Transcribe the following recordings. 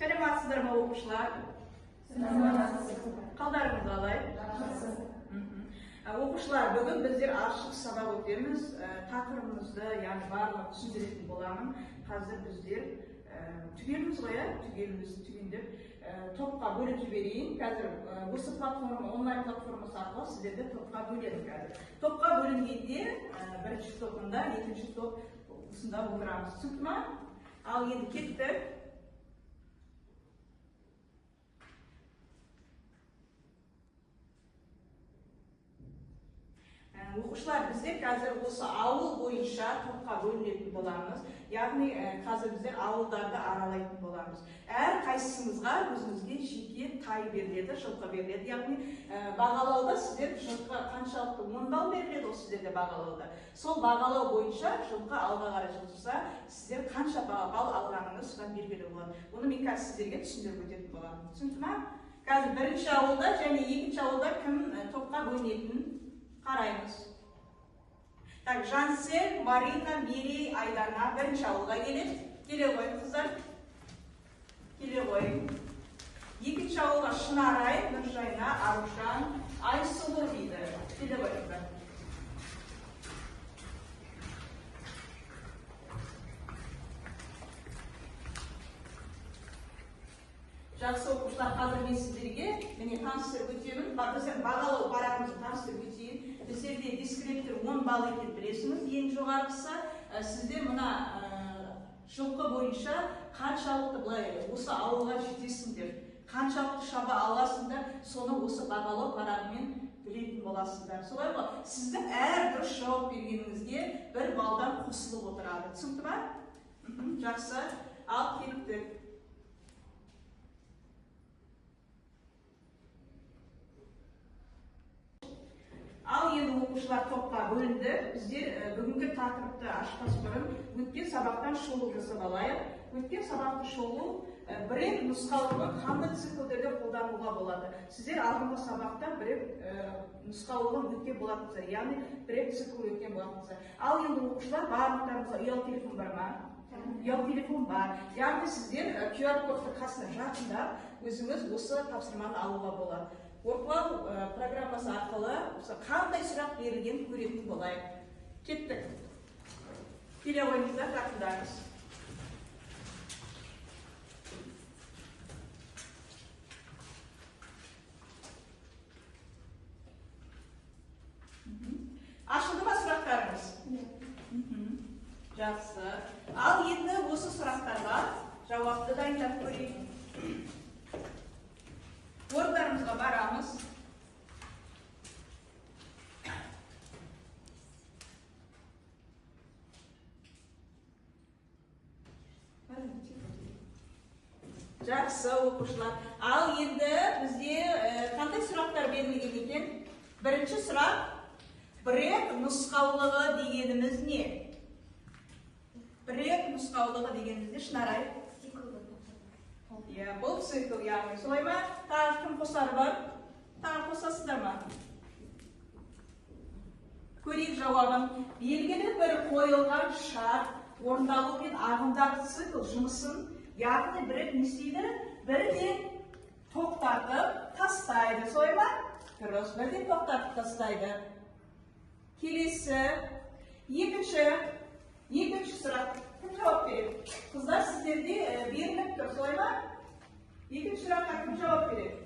Саламатсыздар ма оқушылар? Қалдарыңыз қалай? Оқушылар, бүгін біздер ашық сабақ өтеміз. Тақырыбымызды, яғни барлығын түсіндіретін боламын. Қазір біздер түгеліміз ғой, түгелімізді түгендеп топқа бөліп жіберейін. Қазір осы платформа, онлайн платформасы арқылы сіздерді топқа бөледі қазір. Топқа бөлінгенде бірінші топында, екінші топ осында отырамыз. Түсінікті ме? Ал енді кеттік. Оқушылар, біздер қазір осы ауыл бойынша топқа бөлінетін боламыз. Яғни қазір біздер ауылдарды аралайтын боламыз. Әр қайсымызға өзімізге жеке тай беріледі, жылқы беріледі. Яғни бағалауда сіздер жылқы қаншалықты 10 балл беріледі, ол сіздерде бағалауда. Сол бағалау бойынша жылқы алға қарай жылжыса, сіздер қанша балл алғаныңыз содан белгілі болады. Оны мен қазір сіздерге түсіндіріп өтетін боламын. Түсінікті ме? Қазір бірінші ауылда және екінші ауылда кім топқа бөлінетінін қараймыз. Так, Жансел, Марина, Мерей, Айдана бірінші ауылға келеді. Келе ғой, қыздар. Келе ғой. Екінші ауылға Шынарай, Нұржайна, Арушан, Айсұлу дейді. Келе ғой, қыздар. Жақсы оқушылар, қазір мен сіздерге міне таныстырып өтемін. Біздер бағалау парағымызды таныстырып өтейін. Біздерде дискриптор 10 балл екен білесіңіз. Ең жоғарғысы сіздер мына жылқы бойынша қаншалықты былай осы ауылға жетесіңдер, қаншалықты шаба аласыңдар, соны осы бағалау парағымен білетін боласыздар. Солай ғой, сіздің әр дұрыс жауап бергеніңізге 1 балдан қосылып отырады. Түсінікті ме? Жақсы. Ал кеттік. Ал енді оқушылар топқа бөлінді. Біздер бүгінгі тақырыпты ашпас бұрын өткен сабақтан шолу жасап алайық. Өткен сабақты шолу бірер нұсқаулығы қандай циклдерде қолдануға болады. Сіздер алдыңғы сабақта бірер нұсқаулығын өткен болатынсыздар, яғни бірер цикл өткен болатынсыздар. Ал енді оқушылар барлықтарыңызға ұялы телефон бар ма? Ұялы телефон бар. Яғни сіздер QR кодты қасына жақындап өзіңіз осы тапсырманы алуға болады. Workflow программасы арқылы қандай сұрақ берілген көретін болайық. Кеттік. Келе ойыңыздар, жақындаңыз. Ашылды ма сұрақтарыңыз? Жақсы. Ал енді осы сұрақтарға жауапты дайындап көрейік. Орындарымызға барамыз. Жақсы оқушылар. Ал енді бізде қандай сұрақтар берілген екен? Бірінші сұрақ, бірек нұсқаулығы дегеніміз не? Бірек нұсқаулығы дегеніміз не? Шынарай? Бұл цикл, яғни солай ма? Тағы кім қосары бар? Тағы қосасыздар ма? Көрейік жауабын. Белгілі бір қойылған шарт орындалумен ағымдағы цикл жұмысын, яғни бірі не істейді? Бірден тоқтатып тастайды. Солай ма? Дұрыс, бірден тоқтатып тастайды. Келесі, екінші сұрақ. Кім жауап береді? Қыздар, сіздерде беріліп тұр, солай ма? Екінші сұраққа кім жауап береді?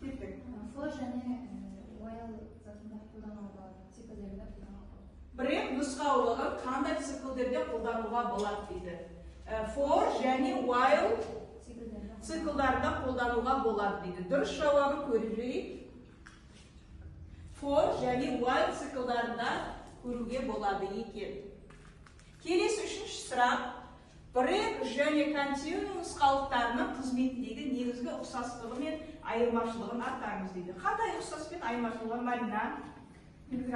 Кеттік. For және while затында қолдануға циклдерді қолдануға. Бірек нұсқаулығы қандай циклдерде қолдануға болады дейді. For және while циклдарында қолдануға болады дейді. Дұрыс жауабын көріп жіберейік. For және while циклдарында көруге болады екен. Келесі үшінші сұрақ. Бірек және континуум нұсқалықтарының қызметіндегі негізгі ұқсастығы мен айырмашылығын атаңыз дейді. Қандай ұқсас пен айырмашылығы, Марина? Негізгі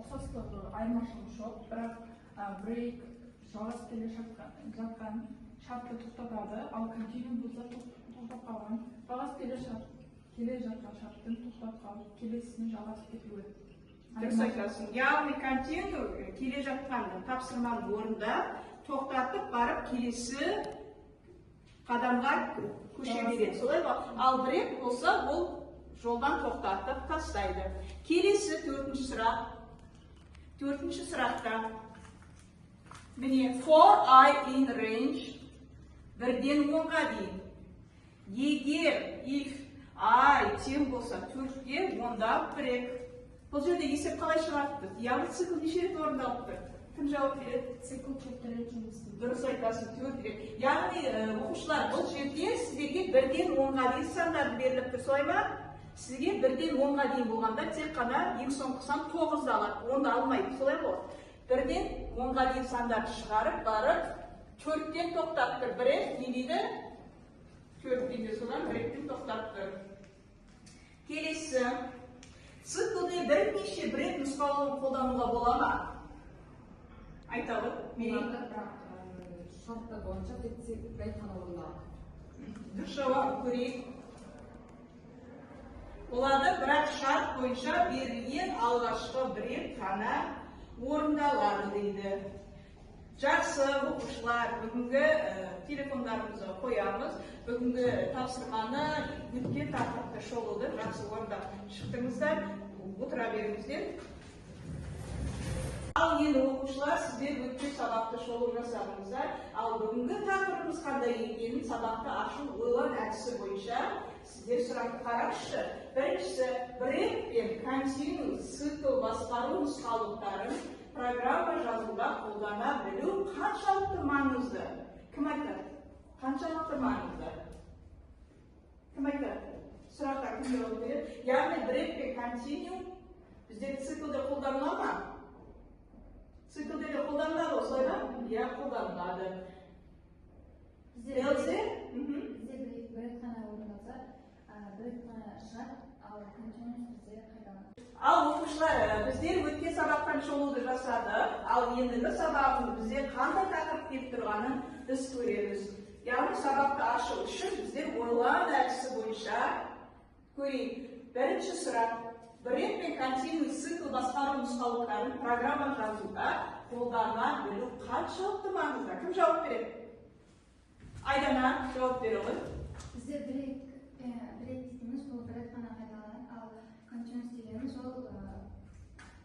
ұқсастығы айырмашылығы жоқ, бірақ брейк жалғасып келе жатқан шартты тоқтатады, ал континуум болса тоқтап қалған, жалғасып келе жатқан шарттың тоқтап қалып, келесіне жалғасып кетуі. Дұрыс айтасың. Яғни континуум келе жатқан тапсырманың орнында тоқтатып барып келесі қадамға көше береді, солай ба? Ал брейк болса, ол жолдан тоқтатып тастайды. Келесі төртінші сұрақта. Міне, for I in range, 1-ден 10-ға дейін. Егер, if I тең болса 4-ге, онда брейк. Бұл жерде есеп қалай шығарыпты? Яғни цикл неше рет орындалып тұр? Кім жауап береді? Цикл 4 рет жұмыс істейді. Дұрыс айтасың, 4 рет. Яғни оқушылар, бұл жерде сіздерге 1-ден 10-ға дейін сандарды беріліп тұр, солай ма? Сізге 1-ден 10-ға дейін болғанда тек қана ең соңғы сан 9-ды алады, 10-ды алмайды, солай ғой? 1-ден 10-ға дейін сандарды шығарып, барып 4-тен тоқтап тұр. Брейк не дейді? 4-ден содан брейктен тоқтап тұр. Келесі, циклде бірнеше брейк нұсқалығын қолдануға бола ма? Айталы, Мерей. Шартта бойынша брейк қана орындалады. Дұрыс жауап көрейік. Болады, бірақ шарт бойынша берілген алғашқы брейк қана орындалады дейді. Жақсы оқушылар, бүгінгі телефондарымызды қоямыз. Бүгінгі тапсырманы өткен тақырыпты шолуды жақсы орындап шықтыңыздар. Отыра беріңіздер. Ал енді оқушылар, сіздер өткен сабақты шолу жасадыңыздар. Ал бүгінгі тақырыбымыз қандай екенін сабақты ашу ойлау әдісі бойынша сіздер сұрақты қараңызшы. Біріншісі, брейк пен континуус цикл басқару нұсқалықтарын программа жазуда қолдана білу қаншалықты маңызды? Кім айтады? Қаншалықты маңызды? Кім айтады? Сұраққа кім жауап береді? Яғни брейк пен континуус бізде циклде қолданыла ма? Циклде де қолданылады, осылай ба? Иә, қолданылады. Елзе? Бізде брейк қана орындалса, брейк қана шығады, ал континуус бізде қайталанады. Ал оқушылар, біздер өткен сабақтан шолуды жасадық, ал ендігі сабағымыз бізде қандай тақырып келіп тұрғанын біз көреміз. Яғни сабақты ашу үшін біздер ойлау әдісі бойынша көрейік. Бірінші сұрақ, брейк пен континуус цикл басқару нұсқалықтарын программа жазуда қолдана білу қаншалықты маңызды? Кім жауап береді? Айдана жауап береді. Бізде брейк дейміз, бұл брейк қана қайталанады, ал континуус дегеніміз ол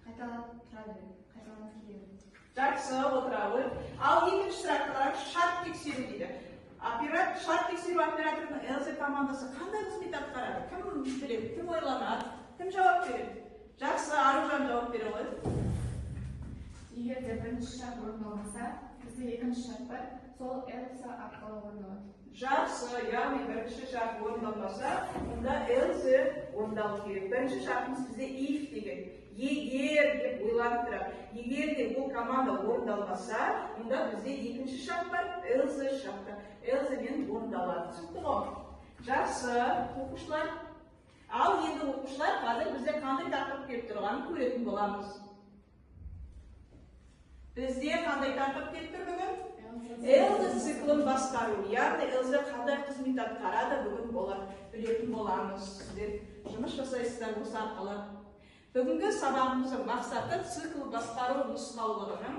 қайталанып тұра береді, қайталанып келе береді. Жақсы, отырады. Ал екінші сұраққа шарт тексеру дейді. Шарт тексеру операторының LZ командасы қандай қызмет атқарады? Кім біледі? Кім ойланады? Кім жауап береді? Жақсы, Аружан жауап бере ғой. Егер де бірінші шарт орындалмаса, бізде екінші шарт бар, сол else арқылы орындалады. Жақсы, яғни бірінші шарт орындалмаса, онда else орындалу керек. Бірінші шартымыз бізде if деген. Егер деп ойланып тұрады. Егер де бұл команда орындалмаса, онда бізде екінші шарт бар, else шарты. Else мен орындалады. Түсінікті ғой? Жақсы, оқушылар. Ал енді оқушылар, қазір бізде қандай тақырып келіп тұрғанын көретін боламыз. Бізде қандай тақырып келіп тұр бүгін? Else циклын басқару. Яғни else қандай қызмет атқарады бүгін білетін боламыз. Сіздер жұмыс жасайсыздар осы арқылы. Бүгінгі сабағымыздың мақсаты цикл басқару нұсқалығының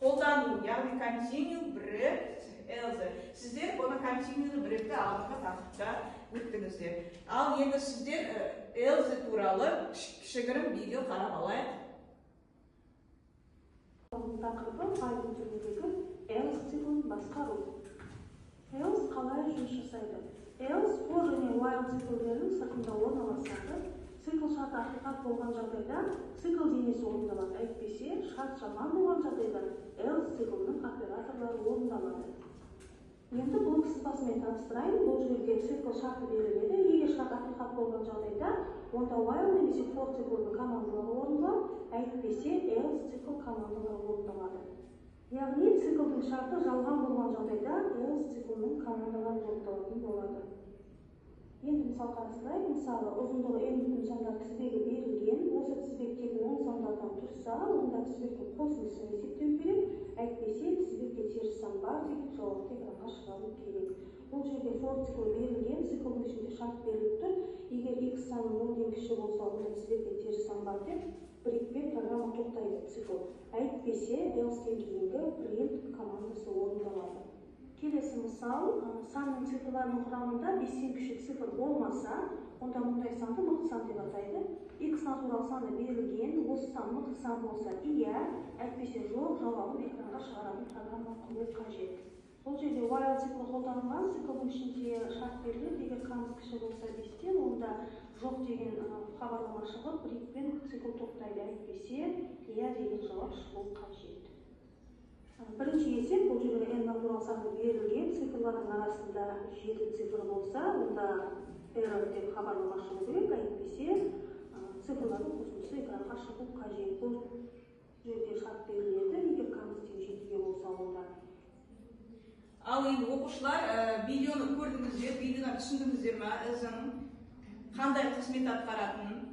қолдану, яғни continue, break, else. Сіздер оны continue, break'ті алдыңғы тақырыпта өттіңіздер. Ал енді сіздер else туралы кішігірім видео қарап алайық. Тақырыбы Python түріндегі else циклын басқару. Else қалай жұмыс жасайды? Else for және while циклдерінің сыртында орналасады. Цикл шарты ақиқат болған жағдайда цикл денесі орындалады. Әйтпесе, шарт жаман болған жағдайда else циклының операторлары орындалады. Енді бұл сызбасымен таныстырайын. Бұл жерде цикл шарты беріледі. Егер шарт ақиқат болған жағдайда, онда while немесе for циклының командалары орындалады. Әйтпесе, else цикл командалары орындалады. Яғни циклдің шарты жалған болған жағдайда else циклының командалары орындалатын болады. Енді мысал қарастырайық. Мысалы, ұзындығы n бүтін сандар тізбегі берілген. Осы тізбектегі 10 сандардан тұрса, онда тізбектің қосындысын есептеу керек. Әйтпесе, тізбекте теріс сан бар деген жауапты экранға шығару керек. Бұл жерде for циклы берілген, циклдің ішінде шарт беріліп тұр. Егер x санын 10-ден кіші болса, онда тізбекте теріс сан бар деп, брейкпен программа тоқтайды цикл. Әйтпесе, else-тен кейінгі print командасы орындалады. Келесі мысал, санның цифрларының құрамында 5-тен кіші цифр болмаса, онда мұндай санды мықты сан деп атайды. X натурал саны берілген, осы сан мықты сан болса, иә, әйтпесе жоқ жауабын экранға шығаратын программа құру қажет. Бұл жерде while циклы қолданылған, циклдың ішінде шарт беріледі, егер қанымыз кіші болса 5-тен, онда жоқ деген хабарлама шығып, брейкпен цикл тоқтайды, әйтпесе иә деген жауап шығу қажет. Бірінші есеп, бұл жерде n натурал саны берілген, цифрлардың арасында 7 цифр болса, онда error деп хабарлама шығу керек, әйтпесе цифрлардың қосындысы экранға шығу қажет. Бұл жерде шарт беріледі, егер қанымыз 7-ге болса, онда. Ал енді оқушылар видеоны көрдіңіздер, видеоны түсіндіңіздер ме? Өзінің қандай қызмет атқаратынын?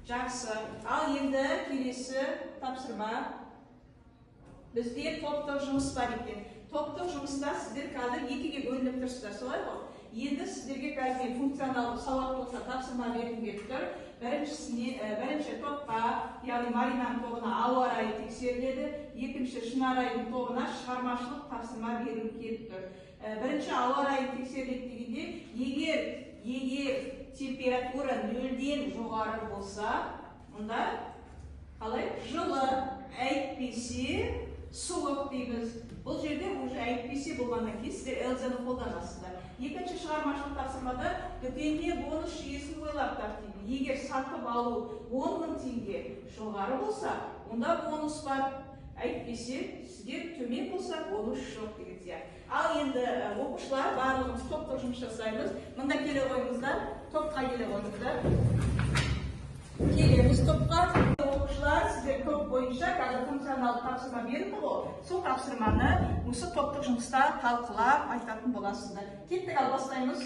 Жақсы. Ал енді келесі тапсырма. Бізде топтық жұмыс бар екен. Топтық жұмыста сіздер қазір екіге бөлініп тұрсыздар, солай ғой? Енді сіздерге қазір функционалдық сауаттылыққа тапсырма беріліп тұр. Бірінші топқа, яғни Маринаның тобына ауа райы тексеріледі, екінші Шынарайдың тобына шығармашылық тапсырма беріліп келіп тұр. Бірінші ауа райы тексеріледі дегенде, егер температура 0-ден жоғары болса, онда қалай? Жылы, әйтпесе суық дейміз. Бұл жерде уже әйтпесе болғаннан кейін сіздер Элзаны қолданасыздар. Екінші шығармашылық тапсырмада дүкенде бонус жүйесін ойлап тапсырды. Егер сатып алу 10.000 теңге жоғары болса, онда бонус бар. Әйтпесе сіздер төмен болса, бонус жоқ деген сияқты. Ал енді оқушылар барлығымыз топтық жұмыс жасаймыз. Мында келе қойыңыздар, топқа келе қойыңыздар. Келеміз топқа. Оқушылар сіздер топ бойынша қазір функционалды тапсырма берілді ғой. Сол тапсырманы осы топтық жұмыста талқылап айтатын боласыздар. Кеттік, ал бастаймыз.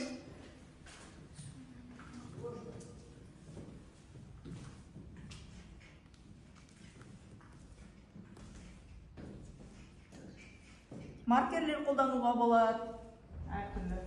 Маркерлер қолдануға болады. Әртүрлі.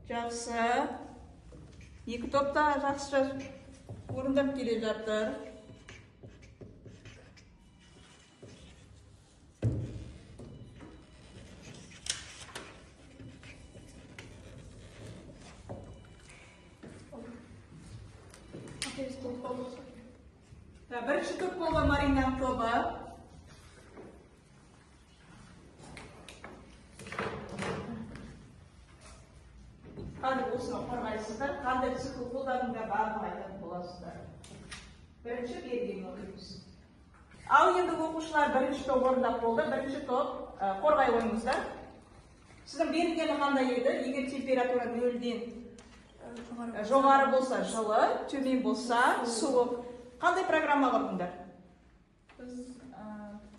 Жақсы. Екі топта жақсы орындап келе жатыр. Бірінші топ болды Маринаның тобы. Қазір осыны қорғайсыздар, қандай цикл қолданыңдар барлығын айтатын боласыздар. Бірінші берген оқимыз. Ал енді оқушылар бірінші топ орындап болды, бірінші топ қорғай ойыңыздар. Сіздің берілгені қандай еді? Егер температура 0-ден жоғары болса жылы, төмен болса суық. Қандай программа құрдыңдар? Біз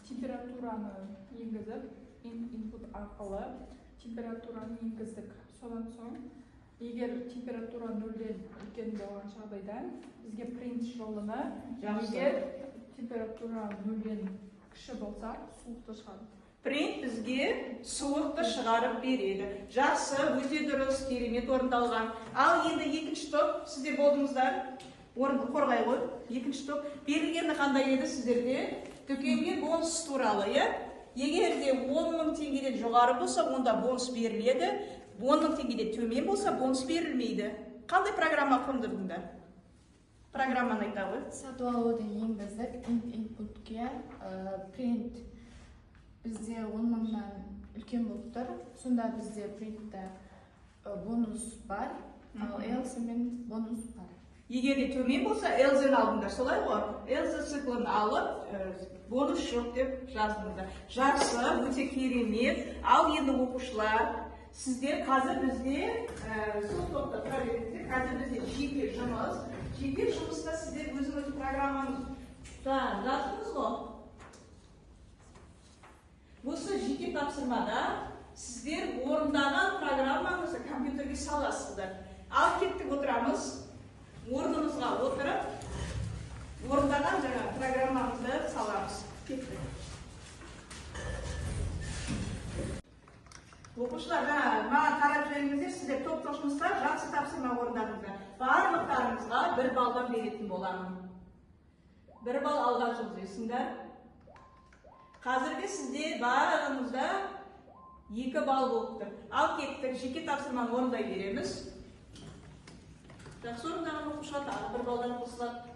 температураны енгізіп, input арқылы температураны енгіздік. Содан соң, егер температура 0-ден үлкен болған жағдайда, бізге print жолына, егер температура 0-ден кіші болса, суықты шығарады. Print бізге суықты шығарып береді. Жақсы, өте дұрыс, керемет орындалған. Ал енді екінші топ, сіздер болдыңыздар. Орынды қорғай ғой. Екінші топ. Берілгені қандай еді сіздерде? Дүкенге бонус туралы, иә? Егер де 10.000 теңгеден жоғары болса, онда бонус беріледі. 10.000 теңгеден төмен болса, бонус берілмейді. Қандай программа құрдыңдар? Программаны айта ғой. Сатып алуды енгіздік, inputке print бізде 10.000-нан үлкен болып тұр. Сонда бізде printте бонус бар, ал else мен бонус бар. Егер де төмен болса, else-ні алдыңдар, солай ғой? Else циклын алып, бонус жоқ деп жаздыңдар. Жақсы, өте керемет. Ал енді оқушылар, сіздер қазір бізде сол топта тұра беріңіздер. Қазір бізде жеке жұмыс. Жеке жұмыста сіздер өзіңіз программаңыз жаздыңыз ғой. Осы жеке тапсырмада сіздер орындаған программаңызды компьютерге саласыздар. Ал кеттік отырамыз. Орнымызға отырып, орындаған жаңа программамызды саламыз. Кеттік. Оқушылар, маған қарап жүріңіздер, сіздер топтық жұмыста жақсы тапсырма орындадыңыздар. Барлықтарыңызға 1 балдан беретін боламын. 1 балл алға жылжисыңдар. Қазіргі сізде барлығыңызда 2 балл болып тұр. Ал кеттік, жеке тапсырманы орындай береміз. Жақсы орындаған оқушылар тағы 1 балдан қосылады.